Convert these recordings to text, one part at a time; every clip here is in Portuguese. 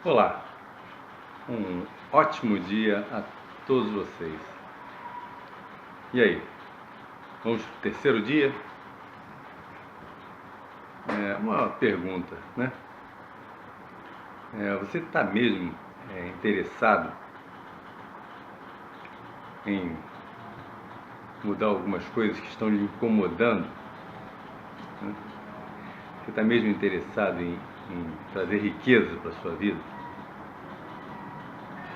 Olá, um ótimo dia a todos vocês. E aí, vamos para o terceiro dia? Uma pergunta, né? Você está mesmo interessado em mudar algumas coisas que estão lhe incomodando? Né? Você está mesmo interessado em trazer riqueza para a sua vida?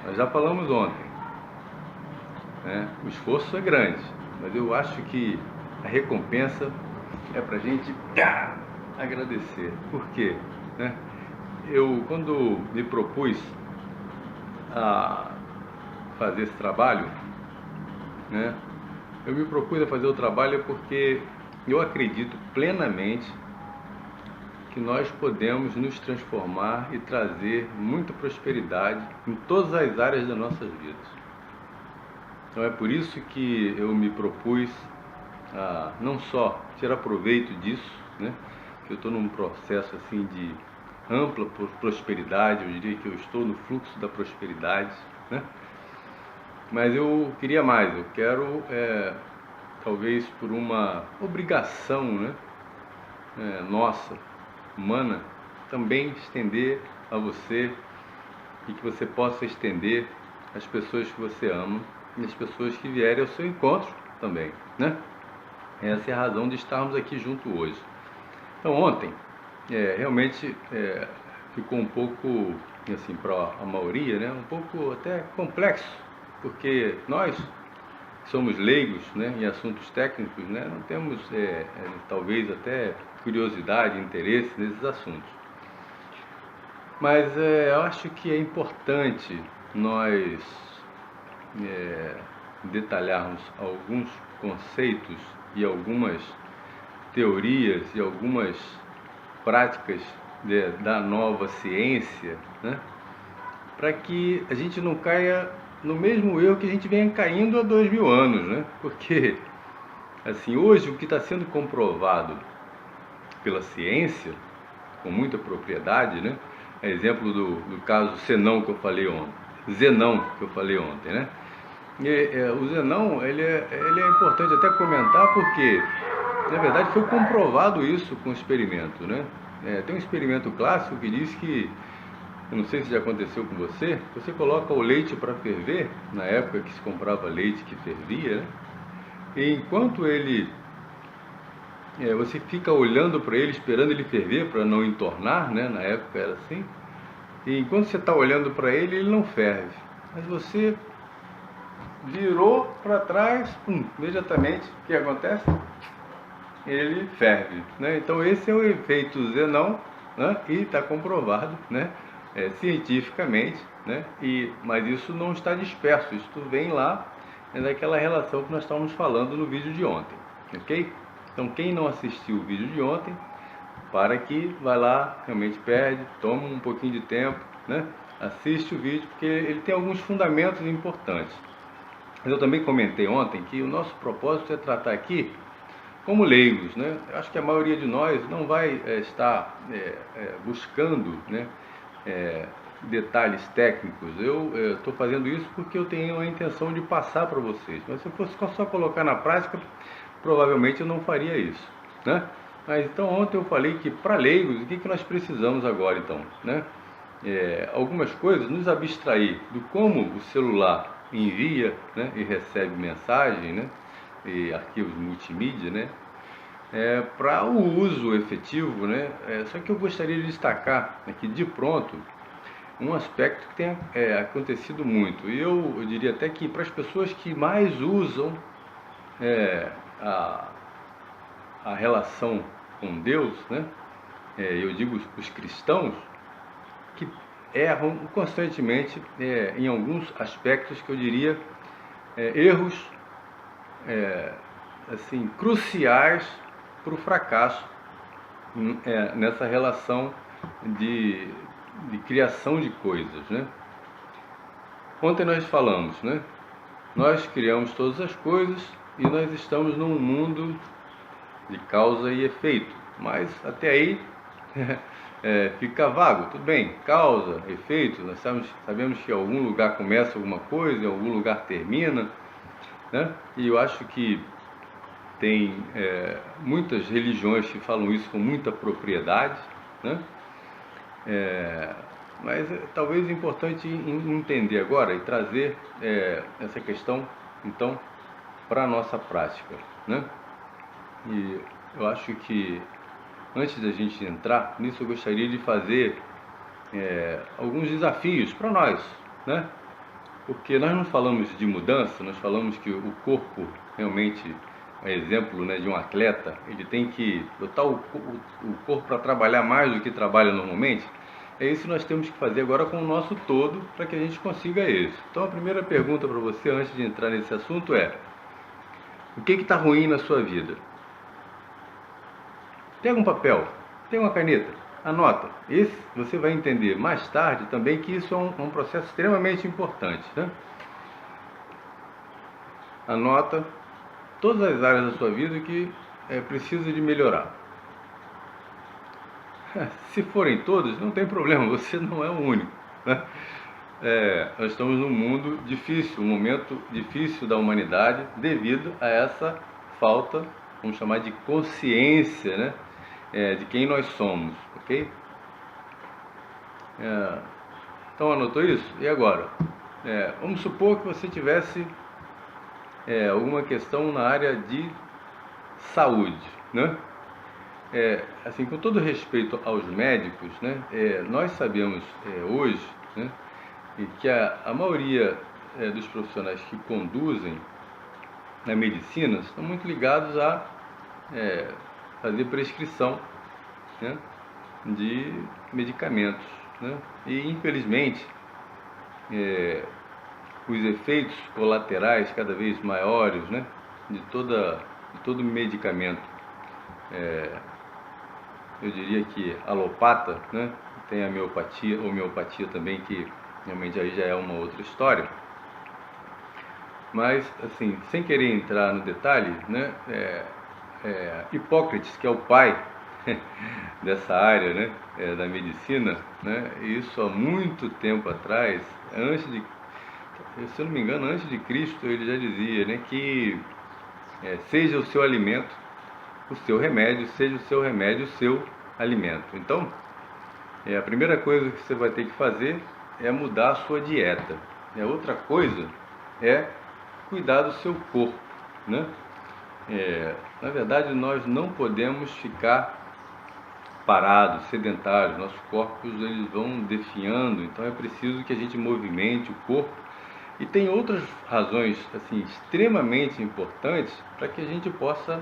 Nós já falamos ontem, né? O esforço é grande, mas eu acho que a recompensa é para a gente agradecer. Por quê? Né? Quando me propus a fazer esse trabalho, né? Eu me propus a fazer o trabalho porque eu acredito plenamente que nós podemos nos transformar e trazer muita prosperidade em todas as áreas das nossas vidas. Então é por isso que eu me propus a não só tirar proveito disso, né? Que eu estou num processo assim de ampla prosperidade, eu diria que eu estou no fluxo da prosperidade, né? Mas eu queria mais, eu quero, talvez por uma obrigação, né? Nossa, humana, também estender a você e que você possa estender às pessoas que você ama e às pessoas que vierem ao seu encontro também, né? Essa é a razão de estarmos aqui junto hoje. Então ontem, realmente ficou um pouco, assim, para a maioria, né? Um pouco até complexo, porque nós somos leigos, né, em assuntos técnicos, né? Não temos, talvez até curiosidade, interesse nesses assuntos. Mas eu acho que é importante nós detalharmos alguns conceitos e algumas teorias e algumas práticas da nova ciência, né? Para que a gente não caia no mesmo erro que a gente vem caindo há 2000 anos, né? Porque, assim, hoje o que está sendo comprovado pela ciência, com muita propriedade, né? É exemplo do caso Zenão que eu falei ontem, né? O Zenão, ele é importante até comentar porque, na verdade, foi comprovado isso com experimento, né? Tem um experimento clássico que diz que, eu não sei se já aconteceu com você coloca o leite para ferver, na época que se comprava leite que fervia, né? E enquanto você fica olhando para ele, esperando ele ferver para não entornar, né? Na época era assim. E enquanto você está olhando para ele, ele não ferve. Mas você virou para trás, imediatamente, o que acontece? Ele ferve, né? Então esse é o efeito Zenão, né? E está comprovado, né? Cientificamente, né? Mas isso não está disperso, isso vem lá, daquela relação que nós estávamos falando no vídeo de ontem, ok? Então quem não assistiu o vídeo de ontem, para aqui, vai lá, realmente perde, toma um pouquinho de tempo, né? Assiste o vídeo, porque ele tem alguns fundamentos importantes. Eu também comentei ontem que o nosso propósito é tratar aqui como leigos, né? Eu acho que a maioria de nós não vai estar buscando, né, detalhes técnicos. Eu estou fazendo isso porque eu tenho a intenção de passar para vocês. Mas se eu fosse só colocar na prática, provavelmente eu não faria isso, né? Mas então ontem eu falei que para leigos, o que nós precisamos agora então, né? Algumas coisas, nos abstrair do como o celular envia, né, e recebe mensagem, né, e arquivos multimídia, né, para o uso efetivo, né? Só que eu gostaria de destacar aqui de pronto um aspecto que tem acontecido muito, e eu diria até que para as pessoas que mais usam a relação com Deus, né? Eu digo os cristãos, que erram constantemente em alguns aspectos que eu diria erros assim, cruciais para o fracasso nessa relação de criação de coisas, né? Ontem nós falamos, né? Nós criamos todas as coisas e nós estamos num mundo de causa e efeito, mas até aí fica vago, tudo bem, causa, efeito, nós sabemos que em algum lugar começa alguma coisa, em algum lugar termina, né? E eu acho que tem muitas religiões que falam isso com muita propriedade, né? Mas talvez é importante entender agora e trazer essa questão, então, para a nossa prática, né? E eu acho que antes da gente entrar nisso, eu gostaria de fazer alguns desafios para nós, né? Porque nós não falamos de mudança, nós falamos que o corpo realmente, exemplo, né, de um atleta, ele tem que botar o corpo para trabalhar mais do que trabalha normalmente. É isso que nós temos que fazer agora com o nosso todo para que a gente consiga isso. Então a primeira pergunta para você, antes de entrar nesse assunto, é: o que está ruim na sua vida? Pega um papel, pega uma caneta, anota. Esse você vai entender mais tarde também que isso é um processo extremamente importante, né? Anota todas as áreas da sua vida que precisa de melhorar. Se forem todas, não tem problema, você não é o único, né? Nós estamos num mundo difícil, um momento difícil da humanidade devido a essa falta, vamos chamar de consciência, né? De quem nós somos, ok? Então anotou isso? E agora? Vamos supor que você tivesse alguma questão na área de saúde, né? Assim, com todo respeito aos médicos, né? Nós sabemos hoje, né, que a maioria dos profissionais que conduzem na medicina estão muito ligados a fazer prescrição, né, de medicamentos, né? E infelizmente os efeitos colaterais cada vez maiores, né, de todo medicamento, eu diria que alopata, né? Tem a homeopatia também, que realmente aí já é uma outra história. Mas, assim, sem querer entrar no detalhe, né? Hipócrates, que é o pai dessa área, né? Da medicina, né? Isso há muito tempo atrás, se eu não me engano, antes de Cristo, ele já dizia, né, que seja o seu alimento o seu remédio, seja o seu remédio o seu alimento. Então, a primeira coisa que você vai ter que fazer é mudar a sua dieta. E a outra coisa é cuidar do seu corpo, né? Na verdade, nós não podemos ficar parados, sedentários. Nossos corpos eles vão definhando, então é preciso que a gente movimente o corpo. E tem outras razões assim extremamente importantes para que a gente possa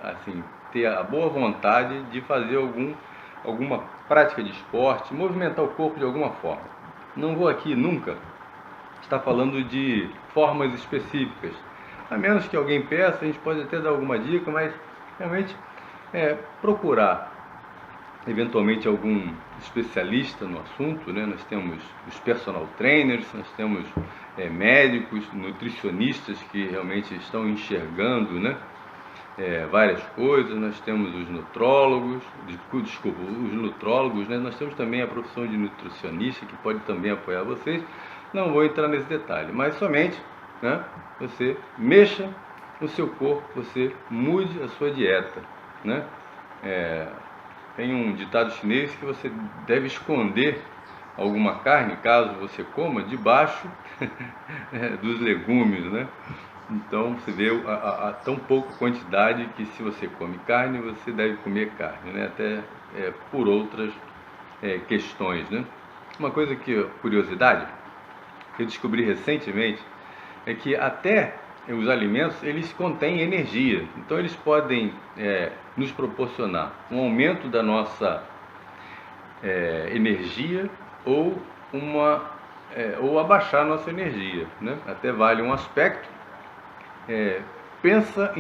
assim ter a boa vontade de fazer alguma prática de esporte, movimentar o corpo de alguma forma. Não vou aqui nunca estar falando de formas específicas, a menos que alguém peça, a gente pode até dar alguma dica, mas realmente procurar eventualmente algum especialista no assunto, né? Nós temos os personal trainers, nós temos médicos, nutricionistas que realmente estão enxergando, né? Várias coisas. Nós temos os nutrólogos, né? Nós temos também a profissão de nutricionista que pode também apoiar vocês. Não vou entrar nesse detalhe, mas somente, né, você mexa no seu corpo, você mude a sua dieta, né? Tem um ditado chinês que você deve esconder alguma carne, caso você coma, debaixo dos legumes, né? Então você vê a tão pouca quantidade que, se você come carne, você deve comer carne, né? Até por outras questões, né? Uma coisa curiosidade, que eu descobri recentemente, é que até os alimentos, eles contêm energia, então eles podem nos proporcionar um aumento da nossa energia ou abaixar a nossa energia, né? Até vale um aspecto. Pensa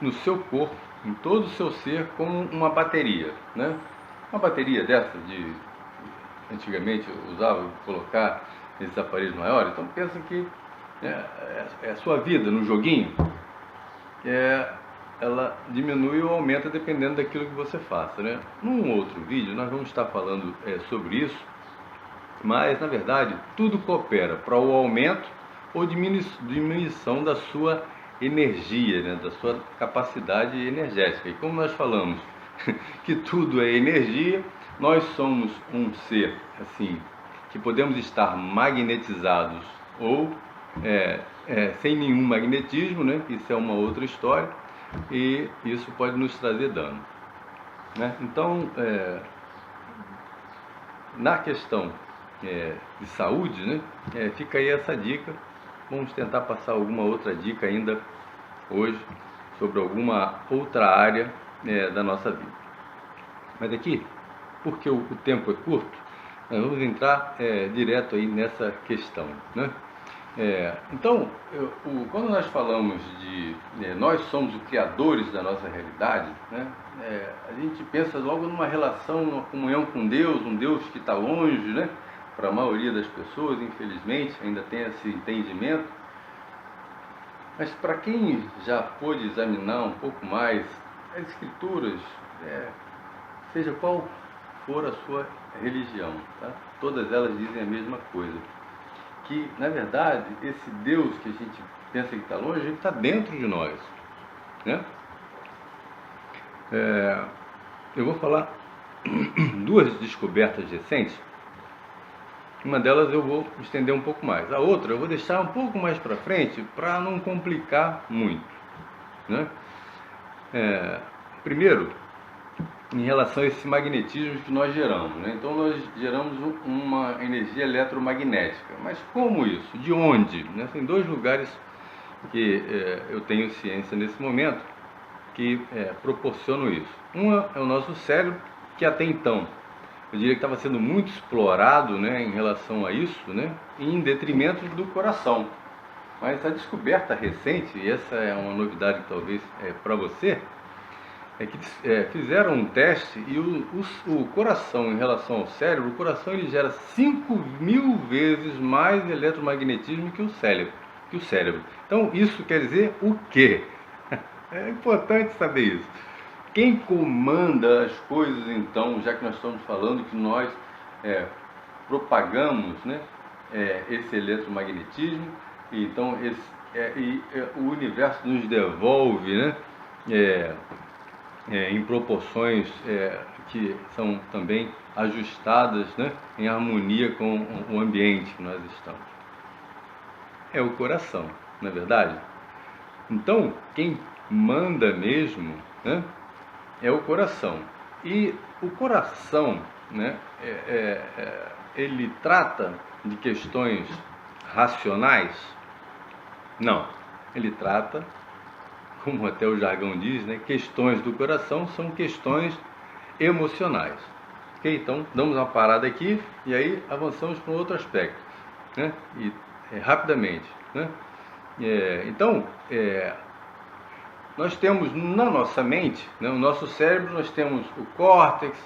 no seu corpo, em todo o seu ser, como uma bateria, né? Uma bateria dessa antigamente eu usava colocar nesses aparelhos maiores. Então pensa que a sua vida no joguinho, ela diminui ou aumenta dependendo daquilo que você faça, né? Num outro vídeo nós vamos estar falando sobre isso, mas na verdade tudo coopera para o aumento ou diminuição da sua energia, né? Da sua capacidade energética. E como nós falamos que tudo é energia, nós somos um ser assim que podemos estar magnetizados ou sem nenhum magnetismo, né? Isso é uma outra história e isso pode nos trazer dano, né? Então, na questão de saúde, né? Fica aí essa dica. Vamos tentar passar alguma outra dica ainda hoje sobre alguma outra área da nossa vida. Mas aqui, porque o tempo é curto, nós vamos entrar direto aí nessa questão, né? Então, quando nós falamos de nós somos os criadores da nossa realidade, né? A gente pensa logo numa relação, numa comunhão com Deus, um Deus que está longe, né? Para a maioria das pessoas, infelizmente, ainda tem esse entendimento. Mas para quem já pôde examinar um pouco mais as Escrituras, seja qual for a sua religião, tá? Todas elas dizem a mesma coisa. Que, na verdade, esse Deus que a gente pensa que está longe, ele está dentro de nós, né? Eu vou falar duas descobertas recentes. Uma delas eu vou estender um pouco mais. A outra eu vou deixar um pouco mais para frente para não complicar muito, né? Primeiro, em relação a esse magnetismo que nós geramos, né? Então nós geramos uma energia eletromagnética. Mas como isso? De onde? Né? Tem dois lugares que eu tenho ciência nesse momento que proporcionam isso. Uma é o nosso cérebro, que até então eu diria que estava sendo muito explorado, né, em relação a isso, né, em detrimento do coração. Mas a descoberta recente, e essa é uma novidade talvez para você, é que fizeram um teste e o coração, em relação ao cérebro, o coração ele gera 5.000 vezes mais eletromagnetismo que o cérebro. Então isso quer dizer o quê? É importante saber isso. Quem comanda as coisas, então, já que nós estamos falando que nós propagamos, né, esse eletromagnetismo, e então o universo nos devolve, né, em proporções que são também ajustadas, né, em harmonia com o ambiente que nós estamos. É o coração, não é verdade? Então, quem manda mesmo, né, é o coração. E o coração, né, ele trata de questões racionais? Não. Ele trata, como até o jargão diz, né, questões do coração são questões emocionais. Ok? Então, damos uma parada aqui e aí avançamos para um outro aspecto, né? E rapidamente, né? Então, nós temos na nossa mente, né, o nosso cérebro, nós temos o córtex,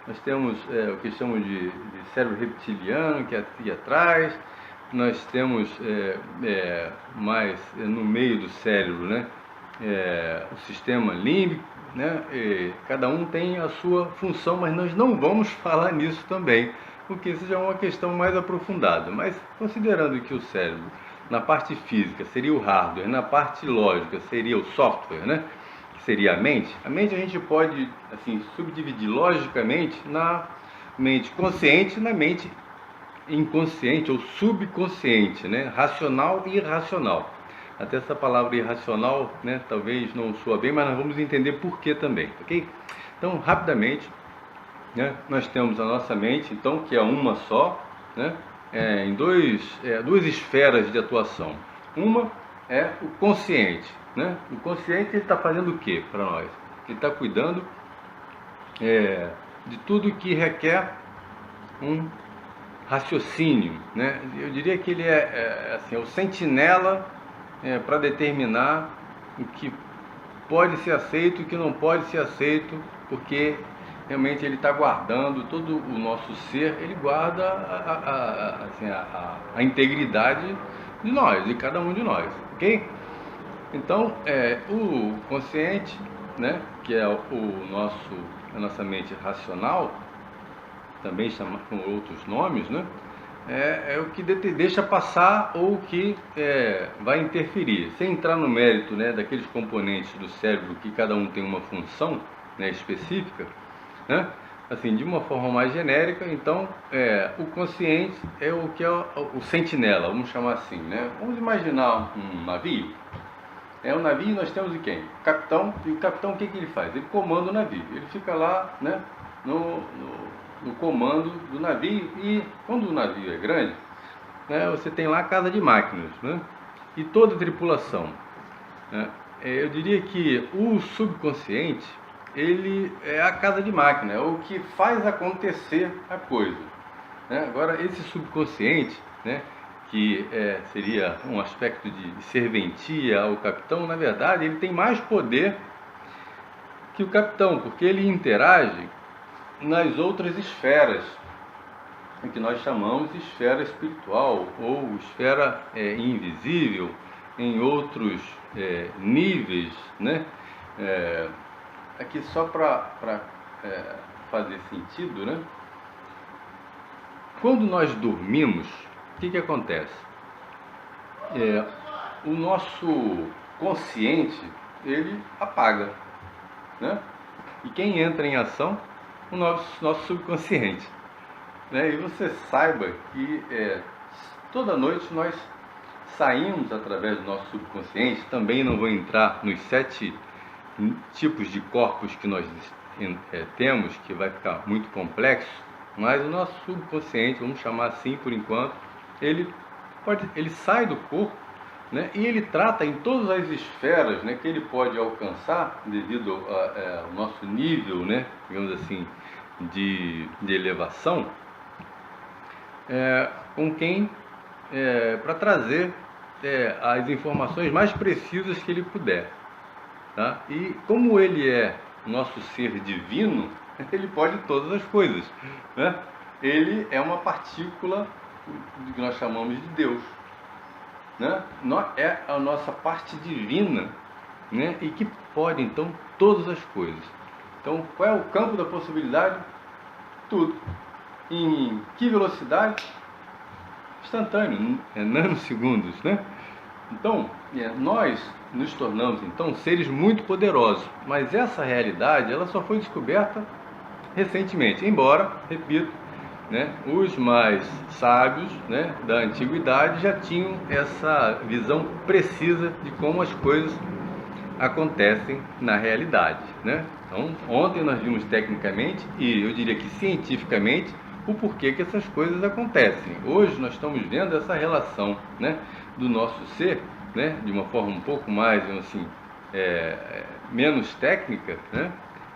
nós temos o que chamamos de cérebro reptiliano, que é aqui atrás, nós temos mais no meio do cérebro, né, o sistema límbico, né, cada um tem a sua função, mas nós não vamos falar nisso também, porque isso já é uma questão mais aprofundada. Mas considerando que o cérebro, na parte física, seria o hardware, na parte lógica, seria o software, né? Que seria a mente. A mente a gente pode, assim, subdividir logicamente na mente consciente e na mente inconsciente ou subconsciente, né? Racional e irracional. Até essa palavra irracional, né, talvez não soa bem, mas nós vamos entender por que também, ok? Então, rapidamente, né, nós temos a nossa mente, então, que é uma só, né? Em duas esferas de atuação. Uma é o consciente, né? O consciente ele está fazendo o que para nós? Ele está cuidando de tudo que requer um raciocínio, né? Eu diria que ele assim, o sentinela para determinar o que pode ser aceito e o que não pode ser aceito, porque realmente ele está guardando todo o nosso ser, ele guarda a integridade de nós, de cada um de nós, ok? Então, o consciente, né, que é a nossa mente racional, também chama com outros nomes, né, é o que deixa passar ou que vai interferir. Sem entrar no mérito, né, daqueles componentes do cérebro que cada um tem uma função, né, específica, né, assim, de uma forma mais genérica. Então, o consciente é o que é o sentinela, vamos chamar assim, né? Vamos imaginar um navio. É um navio e nós temos quem? O capitão. E o capitão, o que ele faz? Ele comanda o navio. Ele fica lá, né, no comando do navio. E quando o navio é grande, né, você tem lá a casa de máquinas, né, e toda a tripulação, né? Eu diria que o subconsciente, ele é a casa de máquina, é o que faz acontecer a coisa, né? Agora, esse subconsciente, né, que seria um aspecto de serventia ao capitão, na verdade, ele tem mais poder que o capitão, porque ele interage nas outras esferas, o que nós chamamos de esfera espiritual ou esfera invisível, em outros níveis, né? Aqui só para fazer sentido, né? Quando nós dormimos, o que acontece? O nosso consciente, ele apaga, né? E quem entra em ação? O nosso subconsciente, né? E você saiba que toda noite nós saímos através do nosso subconsciente. Também não vou entrar nos 7 tipos de corpos que nós temos, que vai ficar muito complexo, mas o nosso subconsciente, vamos chamar assim por enquanto, ele sai do corpo, né, e ele trata em todas as esferas, né, que ele pode alcançar devido ao nosso nível, né, digamos assim, de elevação, com quem para trazer as informações mais precisas que ele puder, tá? E como ele é nosso ser divino, ele pode todas as coisas, né? Ele é uma partícula que nós chamamos de Deus, né? É a nossa parte divina, né? E que pode então todas as coisas. Então, qual é o campo da possibilidade? Tudo. Em que velocidade? Instantâneo, nanosegundos, né? Então, nós nos tornamos então seres muito poderosos, mas essa realidade ela só foi descoberta recentemente, embora, repito, né, os mais sábios, né, da antiguidade já tinham essa visão precisa de como as coisas acontecem na realidade, né? Então, ontem nós vimos tecnicamente e eu diria que cientificamente o porquê que essas coisas acontecem. Hoje nós estamos vendo essa relação, né, do nosso ser, né, de uma forma um pouco mais, assim, menos técnica, né,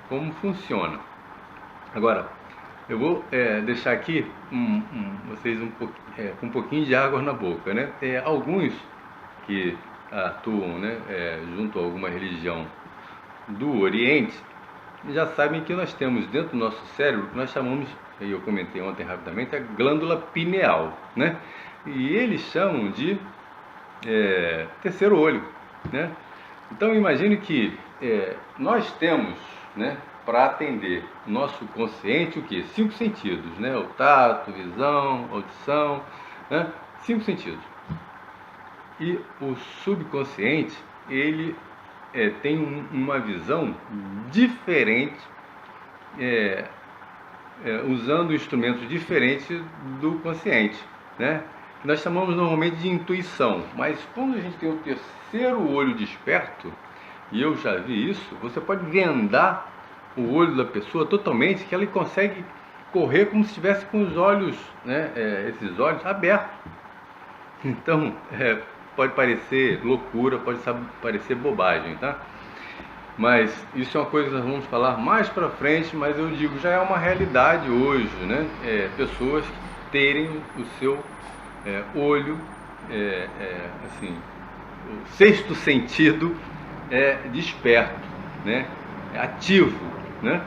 como funciona. Agora, eu vou deixar aqui vocês com um pouquinho de água na boca, né? Alguns que atuam, né, junto a alguma religião do Oriente já sabem que nós temos dentro do nosso cérebro que nós chamamos, e eu comentei ontem rapidamente, a glândula pineal, né? E eles chamam de terceiro olho, né? Então imagine que nós temos, né, para atender o nosso consciente o que? 5 sentidos, né? O tato, visão, audição, né? 5 sentidos. E o subconsciente, ele tem uma visão diferente, usando instrumentos diferentes do consciente, né? Que nós chamamos normalmente de intuição. Mas quando a gente tem o terceiro olho desperto, e eu já vi isso, você pode vendar o olho da pessoa totalmente, que ela consegue correr como se estivesse com os olhos, né, esses olhos abertos. Então, pode parecer loucura, pode parecer bobagem, tá? Mas isso é uma coisa que nós vamos falar mais para frente, mas eu digo, já é uma realidade hoje, né? Pessoas terem o seu olho, assim, o sexto sentido desperto, né? Ativo, né?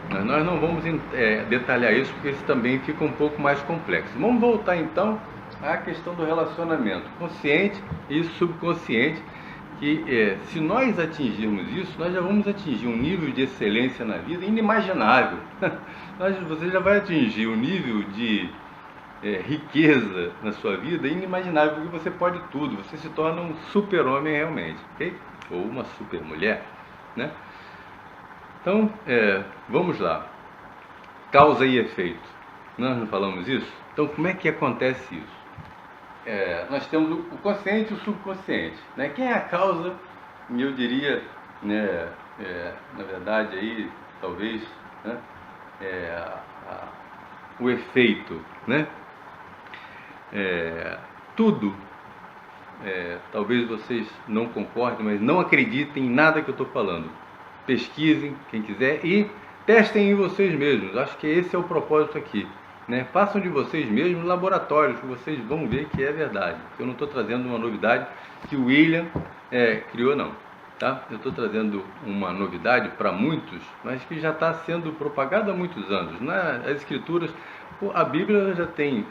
Mas nós não vamos detalhar isso, porque isso também fica um pouco mais complexo. Vamos voltar então à questão do relacionamento consciente e subconsciente, que se nós atingirmos isso, nós já vamos atingir um nível de excelência na vida inimaginável. Você já vai atingir um nível de riqueza na sua vida inimaginável, porque você pode tudo, você se torna um super-homem realmente, ok? Ou uma super-mulher, né? Então, vamos lá. Causa e efeito. Nós não falamos isso? Então, como é que acontece isso? Nós temos o consciente e o subconsciente, né? Quem é a causa? Eu diria, né, na verdade, aí, talvez, né, o efeito, né? Tudo, talvez vocês não concordem, mas não acreditem em nada que eu estou falando. Pesquisem, quem quiser, e testem em vocês mesmos. Acho que esse é o propósito aqui, né? Façam de vocês mesmos laboratórios, que vocês vão ver que é verdade. Eu não estou trazendo uma novidade que o William criou, não. Tá? Eu estou trazendo uma novidade para muitos, mas que já está sendo propagada há muitos anos. As escrituras, a Bíblia já tem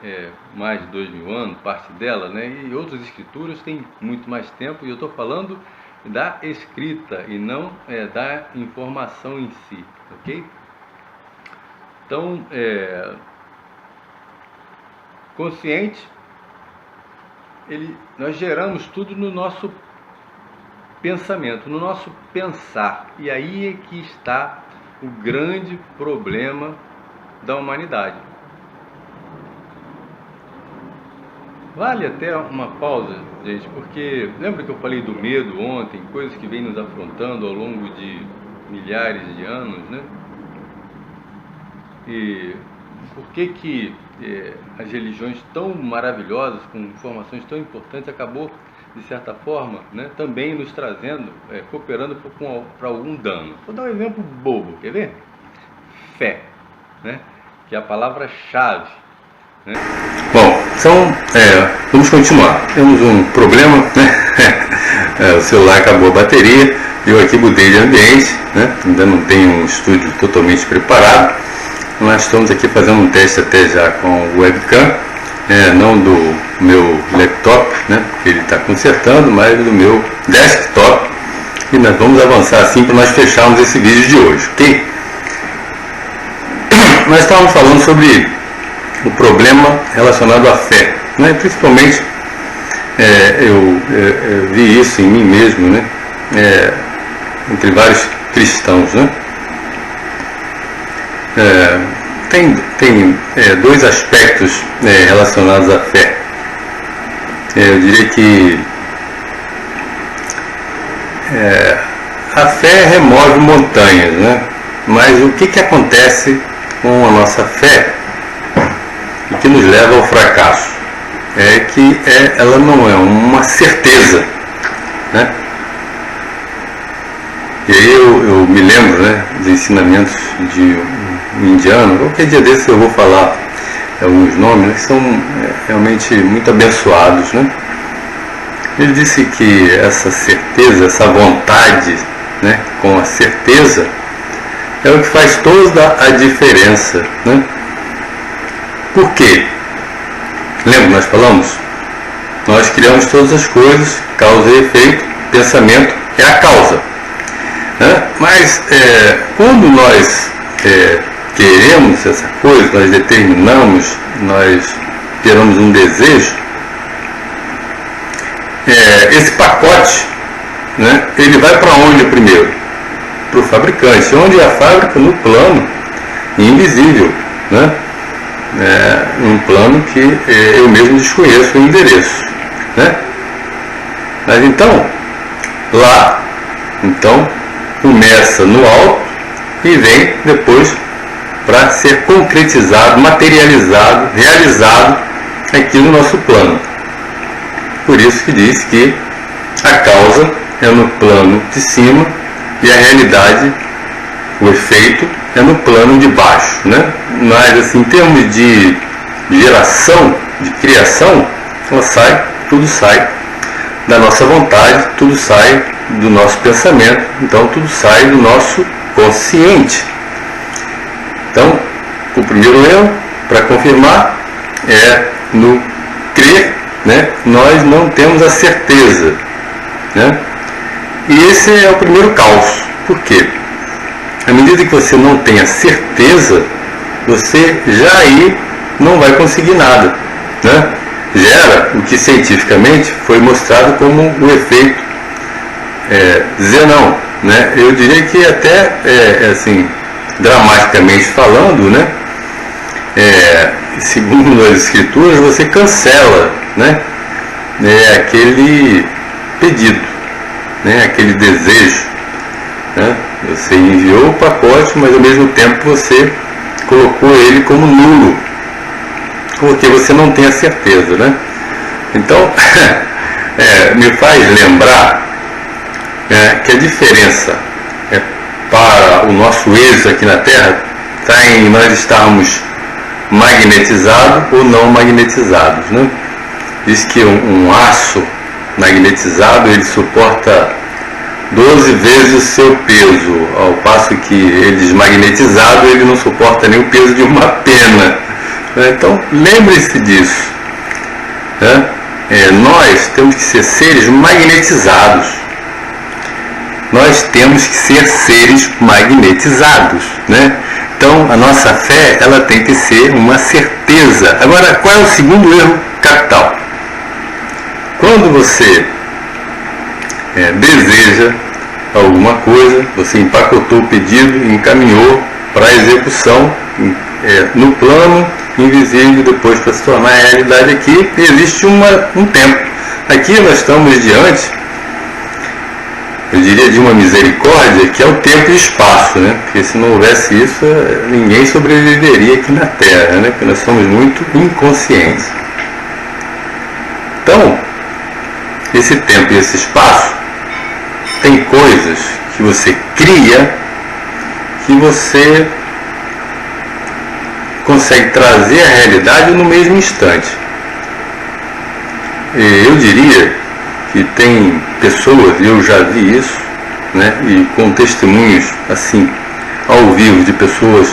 mais de 2000 anos, parte dela, né? E outras escrituras têm muito mais tempo, e eu estou falando da escrita e não da informação em si, ok? Então, consciente, nós geramos tudo no nosso pensamento, no nosso pensar, e aí é que está o grande problema da humanidade. Vale até uma pausa, gente, porque lembra que eu falei do medo ontem, coisas que vêm nos afrontando ao longo de milhares de anos, né? E por que as religiões tão maravilhosas, com informações tão importantes, acabou, de certa forma, né, também nos trazendo, cooperando para algum dano. Vou dar um exemplo bobo, quer ver? Fé, né? Que é a palavra-chave, né? Bom, então, vamos continuar. Temos um problema, né? O celular acabou a bateria, eu aqui mudei de ambiente, né? Ainda não tenho um estúdio totalmente preparado. Nós estamos aqui fazendo um teste até já com o webcam, não do meu laptop, né, que ele está consertando, mas do meu desktop. E nós vamos avançar assim para nós fecharmos esse vídeo de hoje, ok? Nós estávamos falando sobre o problema relacionado à fé, né? Principalmente eu vi isso em mim mesmo, né? Entre vários cristãos, né? Tem dois aspectos relacionados à fé. Eu diria que a fé remove montanhas, né? Mas o que acontece com a nossa fé e que nos leva ao fracasso? É que ela não é uma certeza, né? E aí eu me lembro, né, dos ensinamentos de um indiano. Qualquer dia desse eu vou falar alguns nomes, que são realmente muito abençoados, né? Ele disse que essa certeza, essa vontade, né, com a certeza, é o que faz toda a diferença, né? Por quê? Lembra, nós falamos? Nós criamos todas as coisas, causa e efeito, pensamento é a causa, né? Mas quando nós queremos essa coisa, nós determinamos, nós geramos um desejo, esse pacote, né, ele vai para onde primeiro? Para o fabricante. Onde é a fábrica? No plano invisível, né? Um plano que eu mesmo desconheço o endereço, né? Mas então, lá, começa no alto e vem depois para ser concretizado, materializado, realizado aqui no nosso plano. Por isso que diz que a causa é no plano de cima e a realidade, o efeito, é no plano de baixo, né? Mas assim, em termos de geração, de criação, tudo sai da nossa vontade, tudo sai do nosso pensamento, então tudo sai do nosso consciente. Então, o primeiro erro, para confirmar, é no crer, né? Nós não temos a certeza, né? E esse é o primeiro caos. Por quê? À medida que você não tem a certeza, você já aí não vai conseguir nada, né? Gera o que cientificamente foi mostrado como o efeito Zenão, né? Eu diria que até, assim, dramaticamente falando, né? Segundo as escrituras, você cancela, né? Aquele pedido, né? Aquele desejo, né? Você enviou o pacote, mas ao mesmo tempo você colocou ele como nulo, porque você não tem a certeza, né? Então, me faz lembrar que a diferença para o nosso êxito aqui na Terra está em nós estarmos magnetizados ou não magnetizados, né? Diz que um aço magnetizado ele suporta 12 vezes o seu peso, ao passo que ele desmagnetizado ele não suporta nem o peso de uma pena. Então lembre-se disso, né? Nós temos que ser seres magnetizados. Nós temos que ser seres magnetizados, né? Então a nossa fé ela tem que ser uma certeza. Agora, qual é o segundo erro capital? Quando você deseja alguma coisa, você empacotou o pedido, encaminhou para a execução no plano invisível, depois para se tornar realidade aqui, existe um tempo. Aqui nós estamos diante, eu diria, de uma misericórdia que é o tempo e o espaço, né? Porque se não houvesse isso, ninguém sobreviveria aqui na Terra, né? Porque nós somos muito inconscientes. Então, esse tempo e esse espaço tem coisas que você cria que você consegue trazer a realidade no mesmo instante. Eu diria que tem pessoas, eu já vi isso, né, e com testemunhos assim, ao vivo, de pessoas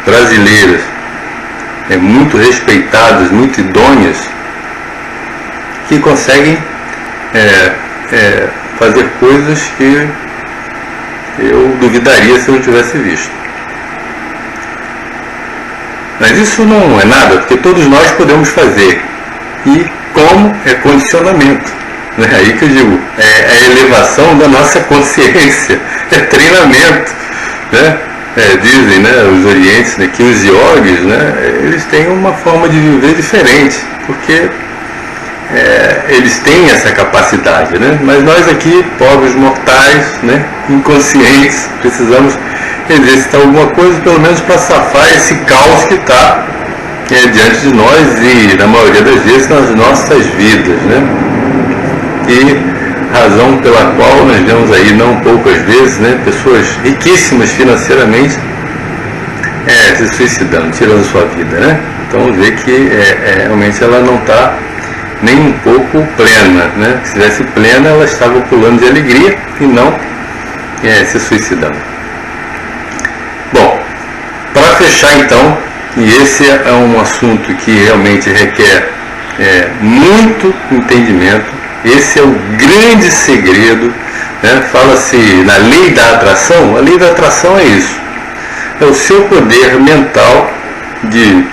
brasileiras, muito respeitadas, muito idôneas, que conseguem fazer coisas que eu duvidaria se eu não tivesse visto. Mas isso não é nada, porque todos nós podemos fazer. E como é condicionamento. Né? Aí que eu digo, é a elevação da nossa consciência, é treinamento. Né? Dizem, né, os orientes, né, que os yogis, né, eles têm uma forma de viver diferente, porque eles têm essa capacidade, né? Mas nós aqui, pobres mortais, né, inconscientes, precisamos exercitar alguma coisa, pelo menos para safar esse caos que está diante de nós e, na maioria das vezes, nas nossas vidas, né? E razão pela qual nós vemos aí, não poucas vezes, né, pessoas riquíssimas financeiramente se suicidando, tirando sua vida, né? Então vê que realmente ela não está nem um pouco plena, né? Se estivesse plena, ela estava pulando de alegria e não se suicidando. Bom, para fechar então, e esse é um assunto que realmente requer muito entendimento, esse é o grande segredo, né? Fala-se na lei da atração. A lei da atração é isso, é o seu poder mental de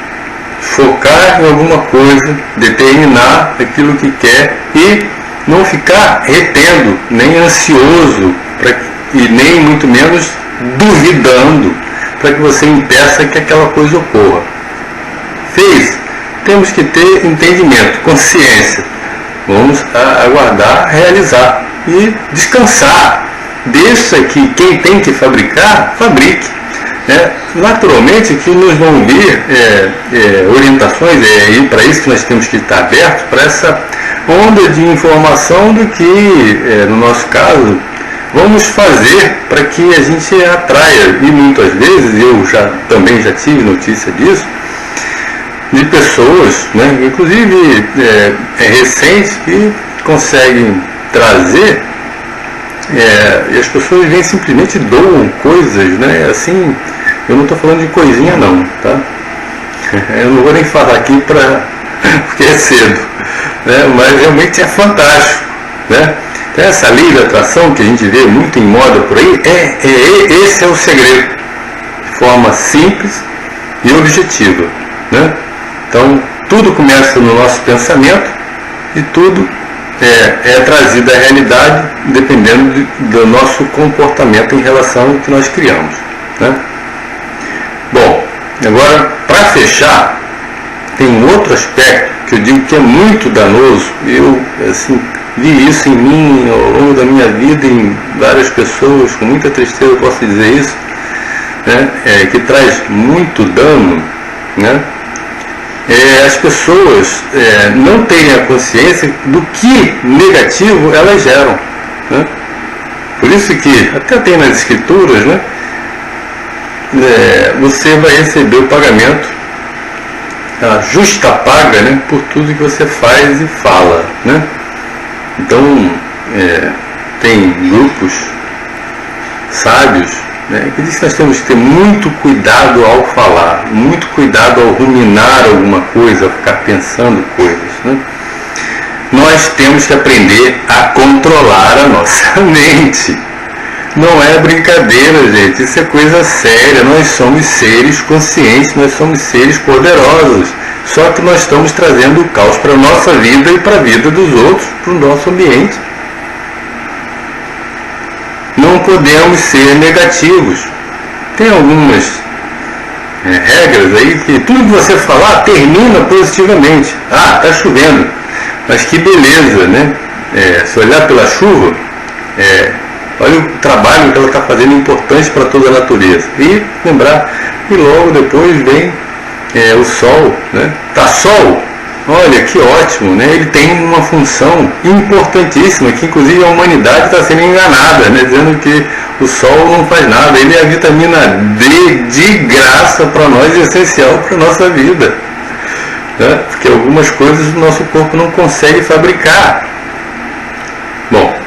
focar em alguma coisa, determinar aquilo que quer e não ficar retendo, nem ansioso, e nem muito menos duvidando, para que você impeça que aquela coisa ocorra. Fez? Temos que ter entendimento, consciência. Vamos aguardar, realizar e descansar. Deixa que quem tem que fabricar, fabrique. Naturalmente que nos vão vir orientações, e para isso que nós temos que estar abertos para essa onda de informação do que, no nosso caso, vamos fazer para que a gente atraia. E muitas vezes, eu também já tive notícia disso, de pessoas, né, inclusive recentes, que conseguem trazer, e as pessoas vêm simplesmente doam coisas, né, assim, eu não estou falando de coisinha não, tá? Eu não vou nem falar aqui porque é cedo, né, mas realmente é fantástico, né? Então, essa lei da atração que a gente vê muito em moda por aí, esse é o segredo, de forma simples e objetiva, né? Então, tudo começa no nosso pensamento e tudo é trazido à realidade dependendo do nosso comportamento em relação ao que nós criamos, né? Bom, agora, para fechar, tem um outro aspecto que eu digo que é muito danoso. Eu, assim, vi isso em mim ao longo da minha vida, em várias pessoas, com muita tristeza eu posso dizer isso, né? Que traz muito dano, né? As pessoas não terem a consciência do que negativo elas geram, né? Por isso que, até tem nas escrituras, né? Você vai receber o pagamento, a justa paga, né? Por tudo que você faz e fala, né? Então, tem grupos sábios, né, que diz que nós temos que ter muito cuidado ao falar, muito cuidado ao ruminar alguma coisa, ao ficar pensando coisas, né? Nós temos que aprender a controlar a nossa mente. Não é brincadeira, gente, isso é coisa séria. Nós somos seres conscientes, nós somos seres poderosos. Só que nós estamos trazendo o caos para a nossa vida e para a vida dos outros, para o nosso ambiente. Não podemos ser negativos. Tem algumas regras aí que tudo que você falar termina positivamente. Ah, está chovendo. Mas que beleza, né? Se olhar pela chuva, olha o trabalho que ela está fazendo importante para toda a natureza. E lembrar que logo depois vem o sol, né? Tá sol, olha que ótimo, né? Ele tem uma função importantíssima, que inclusive a humanidade está sendo enganada, né? Dizendo que o sol não faz nada. Ele é a vitamina D de graça para nós, e essencial para a nossa vida, né? Porque algumas coisas o nosso corpo não consegue fabricar. Bom,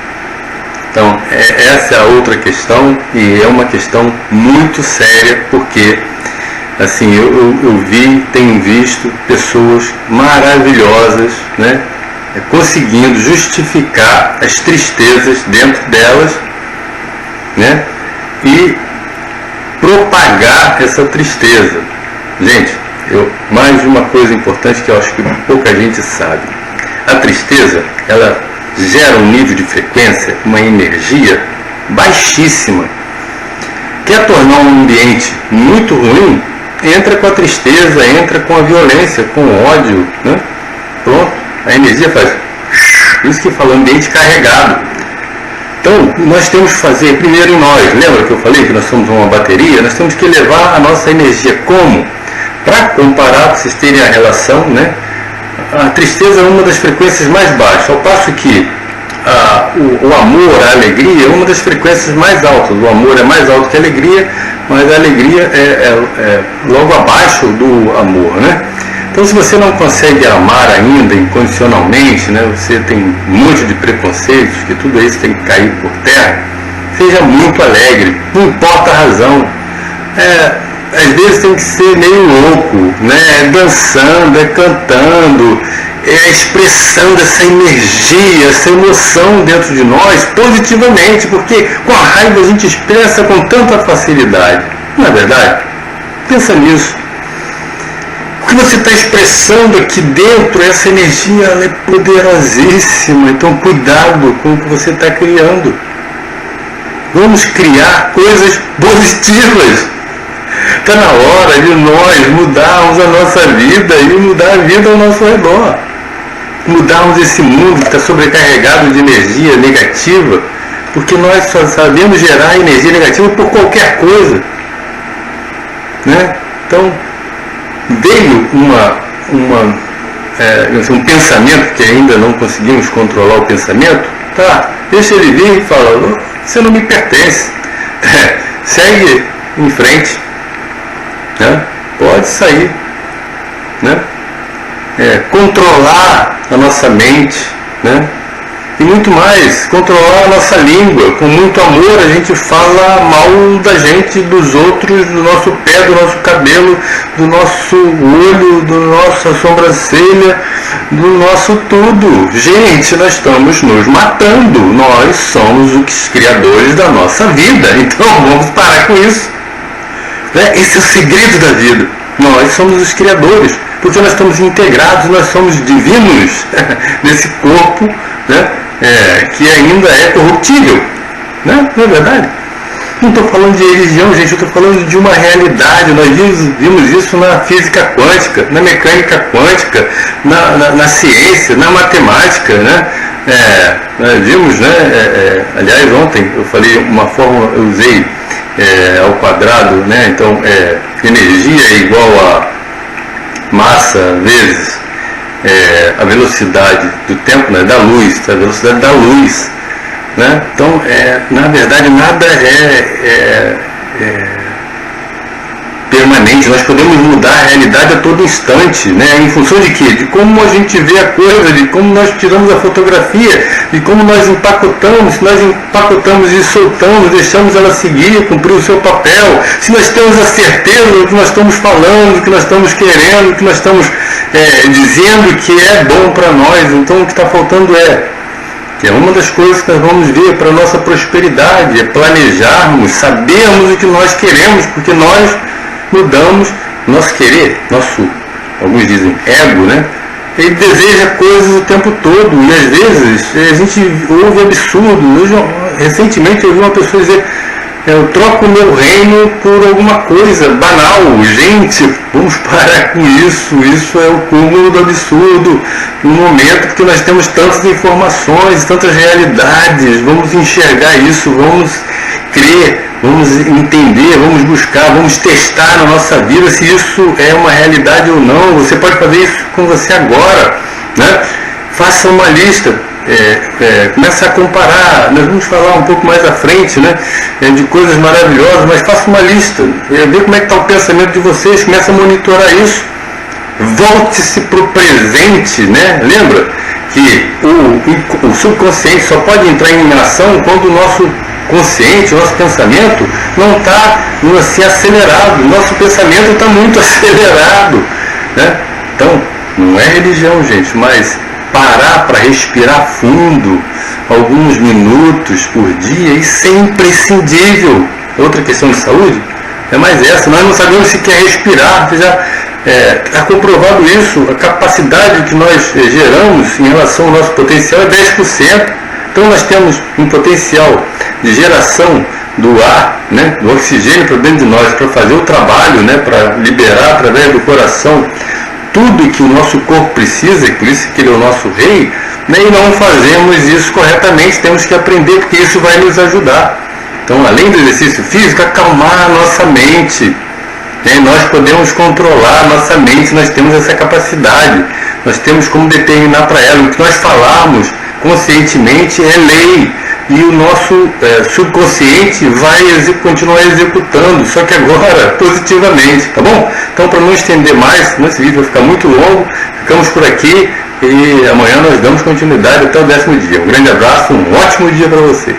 então essa é a outra questão, e é uma questão muito séria, porque assim, eu tenho visto pessoas maravilhosas, né, conseguindo justificar as tristezas dentro delas, né, e propagar essa tristeza. Gente, mais uma coisa importante que eu acho que pouca gente sabe: a tristeza, ela gera um nível de frequência, uma energia baixíssima. Quer tornar um ambiente muito ruim? Entra com a tristeza, entra com a violência, com o ódio, né? Pronto, a energia faz. Isso que fala, ambiente carregado. Então, nós temos que fazer primeiro em nós. Lembra que eu falei que nós somos uma bateria? Nós temos que elevar a nossa energia. Como? Para comparar, para vocês terem a relação, né? A tristeza é uma das frequências mais baixas, ao passo que o amor, a alegria é uma das frequências mais altas. O amor é mais alto que a alegria, mas a alegria é logo abaixo do amor, né? Então, se você não consegue amar ainda incondicionalmente, né, você tem um monte de preconceitos, que tudo isso tem que cair por terra, seja muito alegre, não importa a razão. Às vezes tem que ser meio louco, né? Dançando, cantando, expressando essa energia, essa emoção dentro de nós positivamente, porque com a raiva a gente expressa com tanta facilidade. Não é verdade? Pensa nisso. O que você está expressando aqui dentro, essa energia, ela é poderosíssima. Então cuidado com o que você está criando. Vamos criar coisas positivas. Está na hora de nós mudarmos a nossa vida e mudar a vida ao nosso redor. Mudarmos esse mundo que está sobrecarregado de energia negativa, porque nós só sabemos gerar energia negativa por qualquer coisa, né? Então, veio um pensamento que ainda não conseguimos controlar o pensamento, tá? Deixa ele vir e fala, você não me pertence, segue em frente, né? Pode sair, né? Controlar a nossa mente, né? E muito mais, controlar a nossa língua. Com muito amor a gente fala mal da gente, dos outros, do nosso pé, do nosso cabelo, do nosso olho, do nossa sobrancelha, do nosso tudo. Gente, nós estamos nos matando. Nós somos os criadores da nossa vida. Então vamos parar com isso. Esse é o segredo da vida. Nós somos os criadores, porque nós estamos integrados, nós somos divinos nesse corpo, né? Que ainda é corruptível, né? Não é verdade? Não estou falando de religião, gente, eu estou falando de uma realidade. Nós vimos isso na física quântica, na mecânica quântica, na ciência, na matemática, né? Nós vimos, né? Aliás, ontem eu falei uma fórmula, eu usei ao quadrado, né? Então, energia é igual a massa vezes a velocidade do tempo, né, da luz, a velocidade da luz, né? Então, na verdade, nada é permanente. Nós podemos mudar a realidade a todo instante, né? Em função de quê? De como a gente vê a coisa, de como nós tiramos a fotografia, de como nós empacotamos, se nós empacotamos e soltamos, deixamos ela seguir, cumprir o seu papel, se nós temos a certeza do que nós estamos falando, do que nós estamos querendo, do que nós estamos dizendo que é bom para nós. Então o que está faltando que é uma das coisas que nós vamos ver para a nossa prosperidade, é planejarmos, sabermos o que nós queremos, porque nós mudamos nosso querer, alguns dizem ego, né? Ele deseja coisas o tempo todo, e às vezes a gente ouve absurdo. Recentemente eu ouvi uma pessoa dizer: eu troco o meu reino por alguma coisa banal. Gente, vamos parar com isso. Isso é o cúmulo do absurdo. No momento que nós temos tantas informações, tantas realidades, vamos enxergar isso, vamos crer, vamos entender, vamos buscar, vamos testar na nossa vida se isso é uma realidade ou não. Você pode fazer isso com você agora, né? Faça uma lista. Começa a comparar. Nós vamos falar um pouco mais à frente, né, de coisas maravilhosas, mas faça uma lista, vê como é que está o pensamento de vocês, começa a monitorar isso, volte-se para o presente, né? Lembra que o subconsciente só pode entrar em ação quando o nosso consciente, o nosso pensamento não está assim acelerado. O nosso pensamento está muito acelerado, né? Então não é religião, gente, mas parar para respirar fundo alguns minutos por dia, isso é imprescindível. Outra questão de saúde é mais essa. Nós não sabemos se quer respirar. Já está comprovado isso. A capacidade que nós geramos em relação ao nosso potencial é 10%. Então nós temos um potencial de geração do ar, né, do oxigênio para dentro de nós, para fazer o trabalho, né, para liberar através do coração tudo que o nosso corpo precisa, e por isso que ele é o nosso rei, né, e não fazemos isso corretamente. Temos que aprender, porque isso vai nos ajudar. Então, além do exercício físico, acalmar a nossa mente, né? Nós podemos controlar a nossa mente, nós temos essa capacidade, nós temos como determinar para ela. O que nós falarmos conscientemente é lei, e o nosso subconsciente vai continuar executando, só que agora positivamente, tá bom? Então, para não estender mais, senão esse vídeo vai ficar muito longo, ficamos por aqui e amanhã nós damos continuidade até o 10º dia. Um grande abraço, um ótimo dia para vocês.